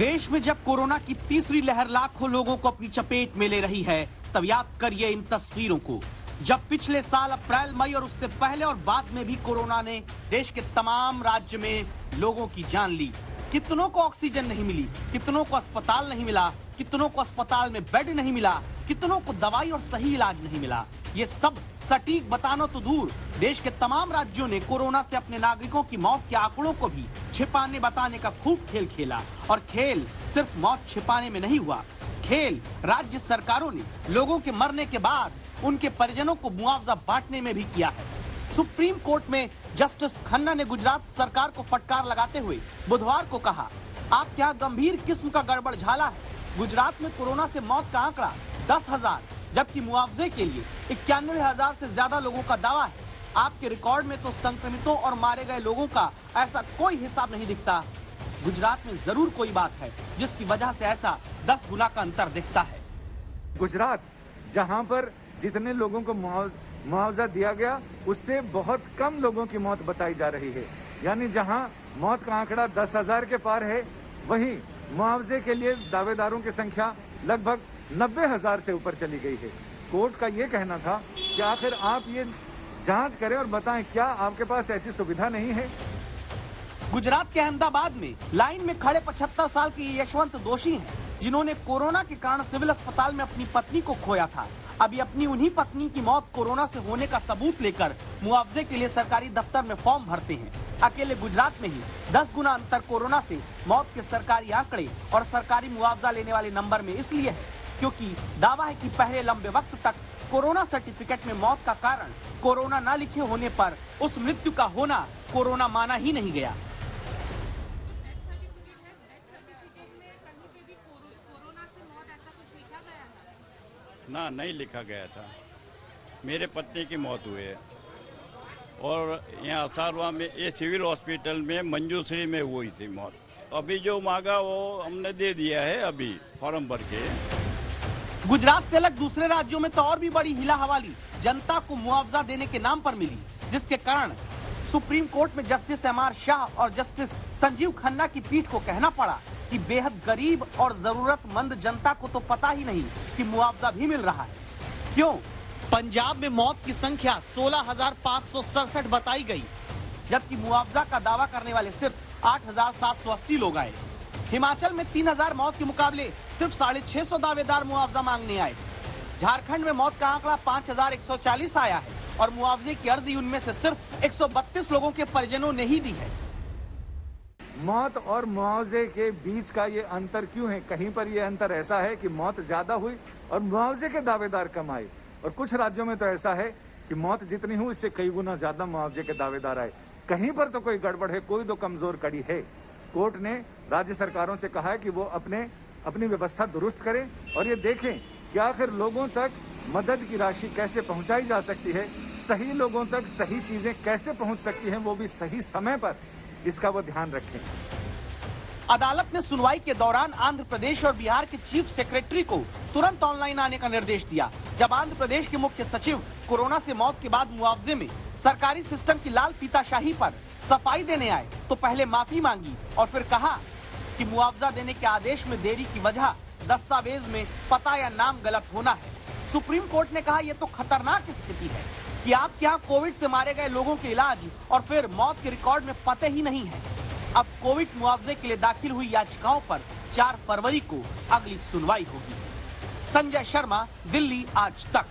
देश में जब कोरोना की तीसरी लहर लाखों लोगों को अपनी चपेट में ले रही है, तब याद करिए इन तस्वीरों को, जब पिछले साल अप्रैल मई और उससे पहले और बाद में भी कोरोना ने देश के तमाम राज्य में लोगों की जान ली। कितनों को ऑक्सीजन नहीं मिली, कितनों को अस्पताल नहीं मिला, कितनों को अस्पताल में बेड नहीं मिला, कितनों को दवाई और सही इलाज नहीं मिला। ये सब सटीक बताना तो दूर, देश के तमाम राज्यों ने कोरोना से अपने नागरिकों की मौत के आंकड़ों को भी छिपाने बताने का खूब खेल खेला। और खेल सिर्फ मौत छिपाने में नहीं हुआ, खेल राज्य सरकारों ने लोगों के मरने के बाद उनके परिजनों को मुआवजा बांटने में भी किया है। सुप्रीम कोर्ट में जस्टिस खन्ना ने गुजरात सरकार को फटकार लगाते हुए बुधवार को कहा, आप क्या गंभीर किस्म का गड़बड़ झाला है। गुजरात में कोरोना से मौत का आंकड़ा 10,000, जबकि मुआवजे के लिए 91,000 से ज्यादा लोगों का दावा है। आपके रिकॉर्ड में तो संक्रमितों और मारे गए लोगों का ऐसा कोई हिसाब नहीं दिखता। गुजरात में जरूर कोई बात है जिसकी वजह से ऐसा 10 गुना का अंतर दिखता है। गुजरात जहां पर जितने लोगों को मुआवजा दिया गया, उससे बहुत कम लोगों की मौत बताई जा रही है। यानी जहां मौत का आंकड़ा 10,000 के पार है, वहीं मुआवजे के लिए दावेदारों की संख्या लगभग 90,000 से ऊपर चली गई है। कोर्ट का ये कहना था कि आखिर आप ये जांच करें और बताएं, क्या आपके पास ऐसी सुविधा नहीं है। गुजरात के अहमदाबाद में लाइन में खड़े 75 साल के यशवंत दोषी हैं, जिन्होंने कोरोना के कारण सिविल अस्पताल में अपनी पत्नी को खोया था। अभी अपनी उन्हीं पत्नी की मौत कोरोना से होने का सबूत लेकर मुआवजे के लिए सरकारी दफ्तर में फॉर्म भरते हैं। अकेले गुजरात में ही 10 गुना अंतर कोरोना से मौत के सरकारी आंकड़े और सरकारी मुआवजा लेने वाले नंबर में इसलिए है क्योंकि दावा है कि पहले लंबे वक्त तक कोरोना सर्टिफिकेट में मौत का कारण कोरोना न लिखे होने पर उस मृत्यु का होना कोरोना माना ही नहीं गया। ना, नहीं लिखा गया था। मेरे पत्नी की मौत हुई है और यहाँ असारवा में ये सिविल हॉस्पिटल में मंजूश्री में हुई थी मौत। अभी जो मांगा वो हमने दे दिया है, अभी फॉर्म भर के। गुजरात से अलग दूसरे राज्यों में तो और भी बड़ी हिला हवाली जनता को मुआवजा देने के नाम पर मिली, जिसके कारण सुप्रीम कोर्ट में जस्टिस एम.आर. शाह और जस्टिस संजीव खन्ना की पीठ को कहना पड़ा कि बेहद गरीब और जरूरतमंद जनता को तो पता ही नहीं कि मुआवजा भी मिल रहा है। क्यों? पंजाब में मौत की संख्या 16,567 बताई गई, जबकि मुआवजा का दावा करने वाले सिर्फ 8,780 लोग आए। हिमाचल में 3,000 मौत के मुकाबले सिर्फ 650 दावेदार मुआवजा मांगने आए। झारखंड में मौत का आंकड़ा 5,140 आया है और मुआवजे की अर्जी उनमें से सिर्फ 132 लोगों के परिजनों ने ही दी है। मौत और मुआवजे के बीच का ये अंतर क्यों है? कहीं पर ये अंतर ऐसा है कि मौत ज्यादा हुई और मुआवजे के दावेदार कम आए, और कुछ राज्यों में तो ऐसा है कि मौत जितनी हुई इससे कई गुना ज्यादा मुआवजे के दावेदार आए। कहीं पर तो कोई गड़बड़ है, कोई तो कमजोर कड़ी है। कोर्ट ने राज्य सरकारों से कहा है कि वो अपनी व्यवस्था दुरुस्त करें और ये देखें कि आखिर लोगों तक मदद की राशि कैसे पहुंचाई जा सकती है, सही लोगों तक सही चीजें कैसे पहुंच सकती हैं, वो भी सही समय पर, इसका वो ध्यान रखें। अदालत ने सुनवाई के दौरान आंध्र प्रदेश और बिहार के चीफ सेक्रेटरी को तुरंत ऑनलाइन आने का निर्देश दिया। जब आंध्र प्रदेश के मुख्य सचिव कोरोना से मौत के बाद मुआवजे में सरकारी सिस्टम की लाल फीताशाही पर सफाई देने आए तो पहले माफी मांगी और फिर कहा कि मुआवजा देने के आदेश में देरी की वजह दस्तावेज में पता या नाम गलत होना है। सुप्रीम कोर्ट ने कहा यह तो खतरनाक स्थिति है कि आपके यहाँ कोविड से मारे गए लोगों के इलाज और फिर मौत के रिकॉर्ड में पते ही नहीं है। अब कोविड मुआवजे के लिए दाखिल हुई याचिकाओं पर 4 फरवरी को अगली सुनवाई होगी। संजय शर्मा, दिल्ली आज तक।